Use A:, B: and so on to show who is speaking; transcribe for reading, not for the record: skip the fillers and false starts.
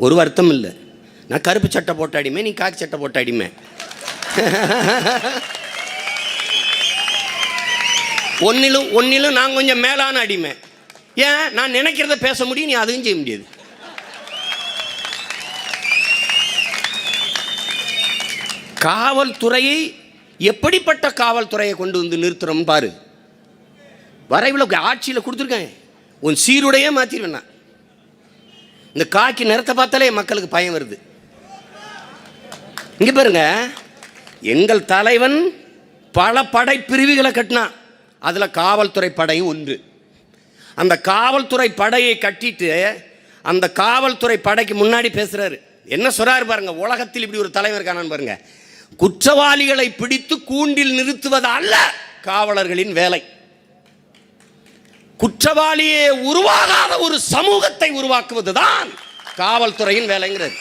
A: ஒரு வருத்தம் இல்லை. நான் கருப்பு சட்டை போட்ட அடிமை, நீ காக்கி சட்டை போட்ட அடிமை. ஒன்னிலும் நான் கொஞ்சம் மேலான அடிமை. ஏன்? நான் நினைக்கிறத பேச முடியும், நீ அதுவும் செய்ய முடியாது. காவல்துறையை எப்படிப்பட்ட காவல்துறையை கொண்டு வந்து நிறுத்துறோம் பாரு. வரைவில் ஆட்சியில் கொடுத்துருக்கேன், உன் சீருடையே மாற்றிடுவேன் நான். இந்த காக்கி நிறத்தை பார்த்தாலே மக்களுக்கு பயம் வருது. இங்கே பாருங்க, எங்கள் தலைவன் பல படை பிரிவுகளை கட்டினான், அதில் காவல்துறை படையும் ஒன்று. அந்த காவல்துறை படையை கட்டிட்டு அந்த காவல்துறை படைக்கு முன்னாடி பேசுகிறாரு. என்ன சொல்கிறாரு பாருங்க, உலகத்தில் இப்படி ஒரு தலைவர் இருக்கானான்னு பாருங்க. குற்றவாளிகளை பிடித்து கூண்டில் நிறுத்துவது அல்ல காவலர்களின் வேலை, குற்றவாளியே உருவாகாத ஒரு சமூகத்தை உருவாக்குவதுதான் காவல்துறையின் வேலைங்கிறது.